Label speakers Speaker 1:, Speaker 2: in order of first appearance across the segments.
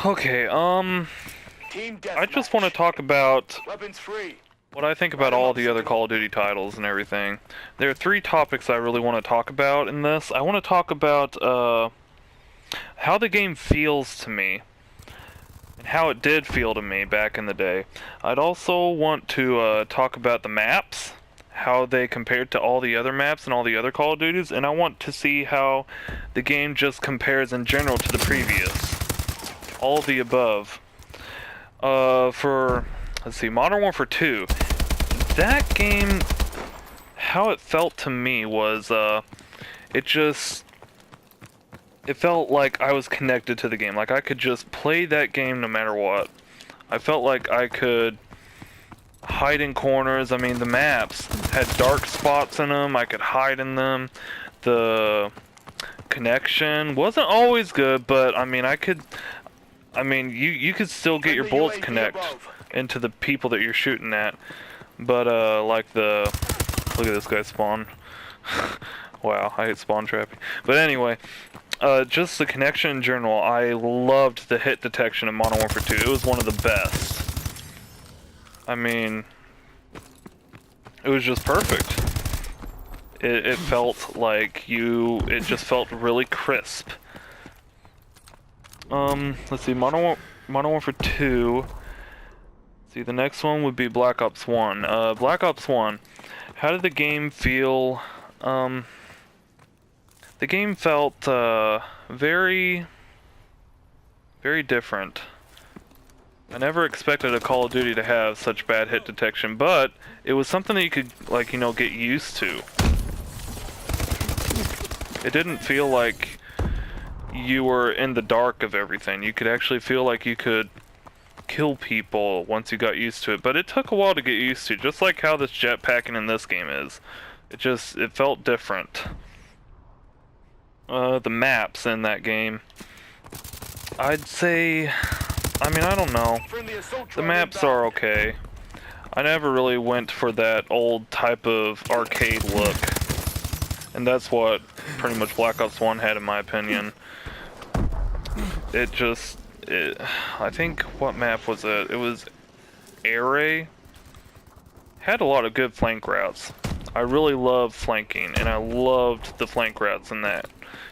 Speaker 1: Okay,
Speaker 2: Team
Speaker 1: I just
Speaker 2: deathmatch.
Speaker 1: want to talk about
Speaker 2: Weapons free.
Speaker 1: what I think about all the other Call of Duty titles and everything. There are three topics I really want to talk about in this. I want to talk about, how the game feels to me, and how it did feel to me back in the day. I'd also want to, talk about the maps, how they compared to all the other maps and all the other Call of Duties, and I want to see how the game just compares in general to the previous. All of the above. Let's see, Modern Warfare 2. That game, how it felt to me was, it felt like I was connected to the game. Like I could just play that game no matter what. I felt like I could hide in corners. I mean, the maps had dark spots in them. I could hide in them. The connection wasn't always good, but I mean, you could still get your bullets connect into the people that you're shooting at. But, look at this guy spawn. Wow, I hate spawn trapping. But anyway, just the connection in general, I loved the hit detection in Modern Warfare 2. It was one of the best. I mean, it was just perfect. It felt like it just felt really crisp. Let's see, Modern Warfare 2. See, the next one would be Black Ops 1. Black Ops 1. How did the game feel? The game felt, very, very different. I never expected a Call of Duty to have such bad hit detection, but it was something that you could, like, get used to. It didn't feel like you were in the dark of everything. You could actually feel like you could kill people once you got used to it, but it took a while to get used to, just like how this jetpacking in this game is. It felt different. The maps in that game, I'd say, I don't know. The maps are okay. I never really went for that old type of arcade look, and that's what pretty much Black Ops 1 had, in my opinion. I think, what map was it? It was Air. Had a lot of good flank routes. I really loved flanking, and I loved the flank routes in that.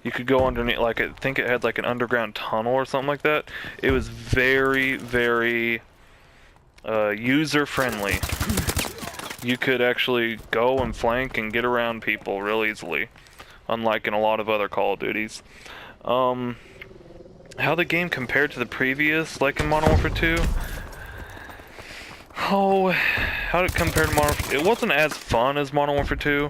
Speaker 1: You could go underneath, like, I think it had like an underground tunnel or something like that. It was very, very user-friendly. You could actually go and flank and get around people real easily, unlike in a lot of other Call of Duties. How the game compared to the previous, like in Modern Warfare 2? Oh, how did it compare to Modern Warfare 2? It wasn't as fun as Modern Warfare 2.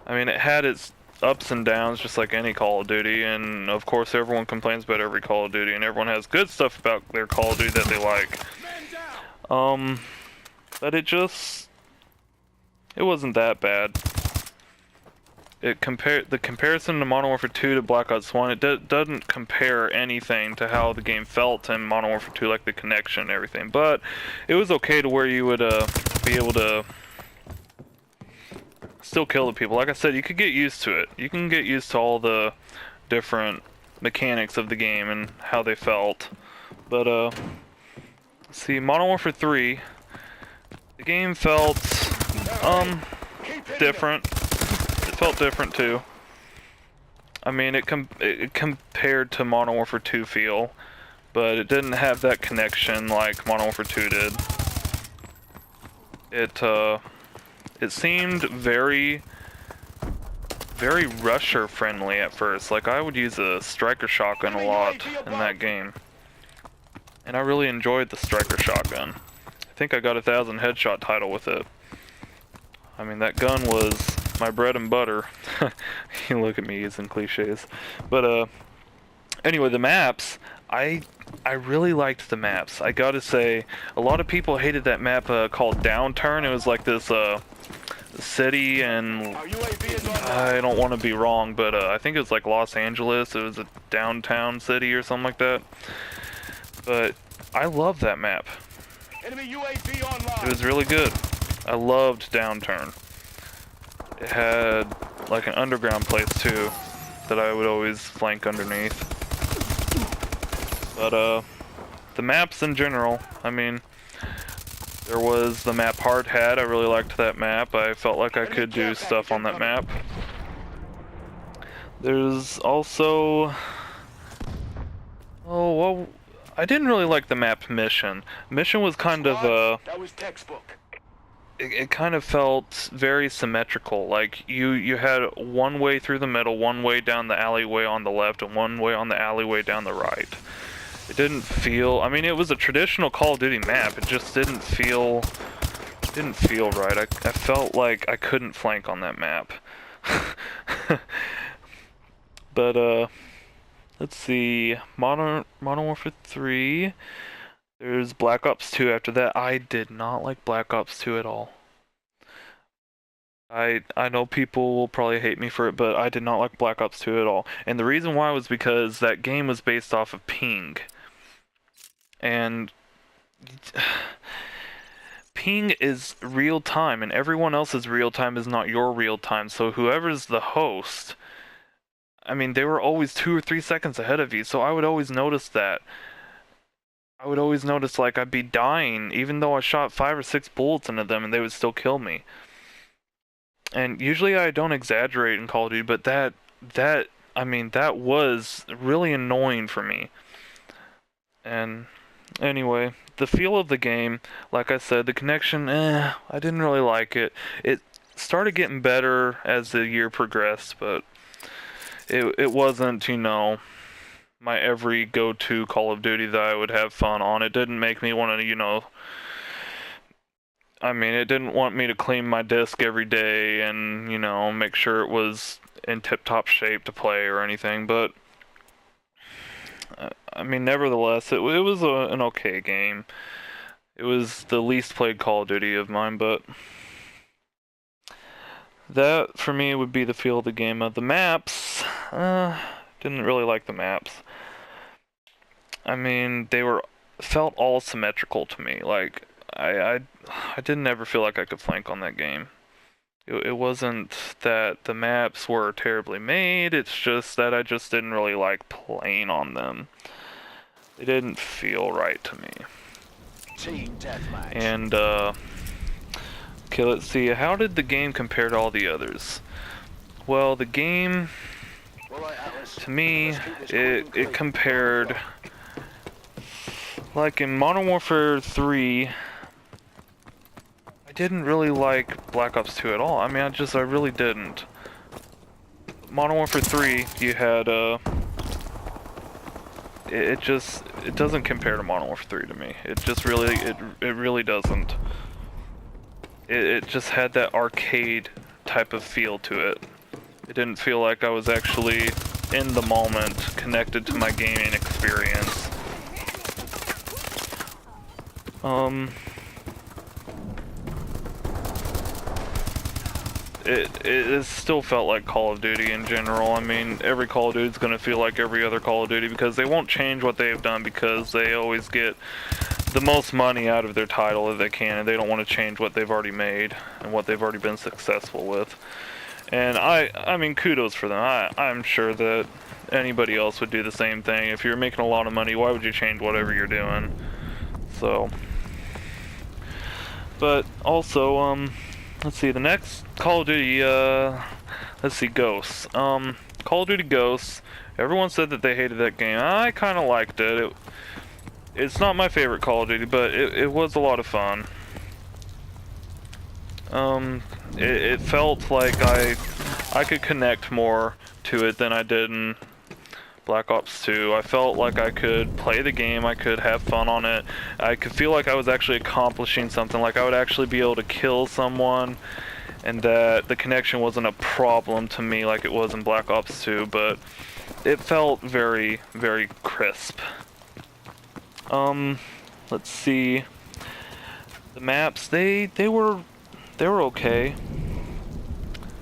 Speaker 1: I mean, it had its ups and downs just like any Call of Duty, and of course everyone complains about every Call of Duty, and everyone has good stuff about their Call of Duty that they like. But it wasn't that bad. The comparison to Modern Warfare 2 to Black Ops 1, it doesn't compare anything to how the game felt in Modern Warfare 2, like the connection and everything. But it was okay to where you would be able to still kill the people. Like I said, you could get used to it. You can get used to all the different mechanics of the game and how they felt. But see, Modern Warfare 3, the game felt different. It felt different too. I mean, it compared to Modern Warfare 2 feel, but it didn't have that connection like Modern Warfare 2 did. It seemed very, very rusher friendly at first. Like, I would use a striker shotgun a lot in that game, and I really enjoyed the striker shotgun. I think I got a 1,000 headshot title with it. I mean, that gun was my bread and butter. You look at me using cliches. But anyway, the maps, I really liked the maps. I gotta say, a lot of people hated that map called Downturn. It was like this city, and I don't want to be wrong, but I think it was like Los Angeles. It was a downtown city or something like that. But I love that map. It was really good. I loved Downturn. It had like an underground place too that I would always flank underneath. But the maps in general, I mean, there was the map Hard Hat. I really liked that map. I felt like I could do stuff on that map. There's also... Oh, well, I didn't really like the map Mission. Mission was kind of,
Speaker 2: that was textbook.
Speaker 1: it kind of felt very symmetrical. Like, you had one way through the middle, one way down the alleyway on the left, and one way on the alleyway down the right. It didn't feel... I mean, it was a traditional Call of Duty map. It just didn't feel right. I felt like I couldn't flank on that map. But, let's see. Modern Warfare 3. There's Black Ops 2 after that. I did not like Black Ops 2 at all. I know people will probably hate me for it, but I did not like Black Ops 2 at all. And the reason why was because that game was based off of ping. And ping is real time, and everyone else's real time is not your real time. So whoever's the host, I mean, they were always 2 or 3 seconds ahead of you. So I would always notice that. I would always notice, like, I'd be dying, even though I shot 5 or 6 bullets into them, and they would still kill me. And usually I don't exaggerate in Call of Duty, but that was really annoying for me. And anyway, the feel of the game, like I said, the connection, I didn't really like it. It started getting better as the year progressed, but it wasn't, you know, my every go-to Call of Duty that I would have fun on. It didn't make me want to, you know... I mean, it didn't want me to clean my disc every day and, you know, make sure it was in tip-top shape to play or anything, but... I mean, nevertheless, it was an okay game. It was the least played Call of Duty of mine, but... That, for me, would be the feel of the game. The maps... didn't really like the maps. I mean, they felt all symmetrical to me. Like, I didn't ever feel like I could flank on that game. It wasn't that the maps were terribly made, it's just that I just didn't really like playing on them. They didn't feel right to me.
Speaker 2: Team deathmatch.
Speaker 1: And, okay, let's see, how did the game compare to all the others? Well, the game... To me, it compared, like in Modern Warfare 3, I didn't really like Black Ops 2 at all. I mean, I really didn't. Modern Warfare 3, you had, it doesn't compare to Modern Warfare 3 to me. It just really, it really doesn't. It just had that arcade type of feel to it. It didn't feel like I was actually in the moment, connected to my gaming experience. It still felt like Call of Duty in general. I mean, every Call of Duty is going to feel like every other Call of Duty because they won't change what they've done because they always get the most money out of their title that they can, and they don't want to change what they've already made and what they've already been successful with. And I mean, kudos for them. I'm sure that anybody else would do the same thing. If you're making a lot of money, why would you change whatever you're doing? So, but also, let's see, the next Call of Duty, let's see, Ghosts. Call of Duty Ghosts, everyone said that they hated that game. I kind of liked it. It's not my favorite Call of Duty, but it was a lot of fun. It felt like I could connect more to it than I did in Black Ops 2. I felt like I could play the game, I could have fun on it. I could feel like I was actually accomplishing something, like I would actually be able to kill someone, and that the connection wasn't a problem to me like it was in Black Ops 2, but it felt very, very crisp. Let's see. The maps, they were okay.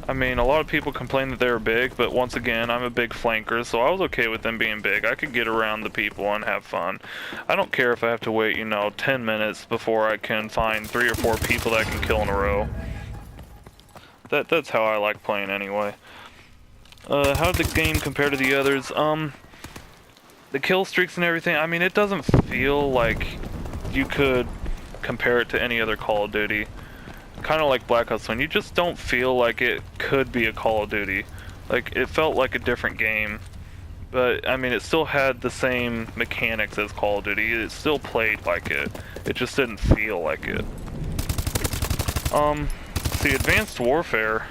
Speaker 1: I mean, a lot of people complain that they were big, but once again, I'm a big flanker, so I was okay with them being big. I could get around the people and have fun. I don't care if I have to wait, you know, 10 minutes before I can find 3 or 4 people that I can kill in a row. That's how I like playing anyway. How did the game compare to the others? the kill streaks and everything, I mean, it doesn't feel like you could compare it to any other Call of Duty. Kind of like Black Ops 1, you just don't feel like it could be a Call of Duty. Like, it felt like a different game. But, I mean, it still had the same mechanics as Call of Duty. It still played like it. It just didn't feel like it. See, Advanced Warfare.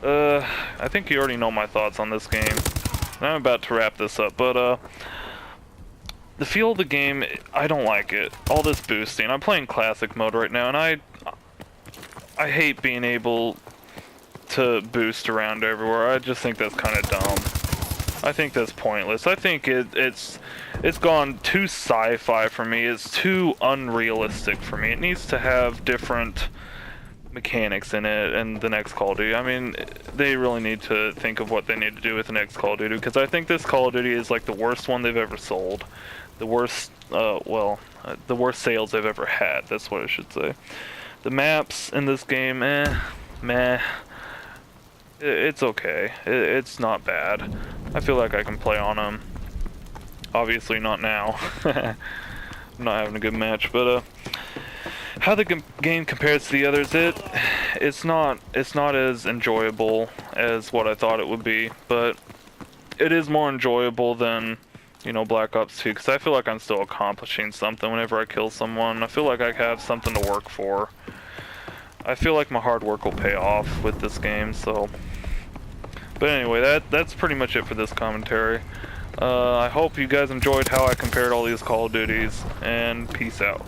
Speaker 1: I think you already know my thoughts on this game. I'm about to wrap this up, but, the feel of the game, I don't like it. All this boosting. I'm playing Classic mode right now, and I hate being able to boost around everywhere. I just think that's kind of dumb. I think that's pointless. I think it's gone too sci-fi for me. It's too unrealistic for me. It needs to have different mechanics in it and the next Call of Duty. I mean, they really need to think of what they need to do with the next Call of Duty, because I think this Call of Duty is like the worst one they've ever sold. The worst, the worst sales they've ever had. That's what I should say. The maps in this game, meh. It's okay. It's not bad. I feel like I can play on them. Obviously not now. I'm not having a good match, but how the game compares to the others, it's not as enjoyable as what I thought it would be, but it is more enjoyable than, you know, Black Ops 2, because I feel like I'm still accomplishing something whenever I kill someone. I feel like I have something to work for. I feel like my hard work will pay off with this game, so. But anyway, that's pretty much it for this commentary. I hope you guys enjoyed how I compared all these Call of Duties, and peace out.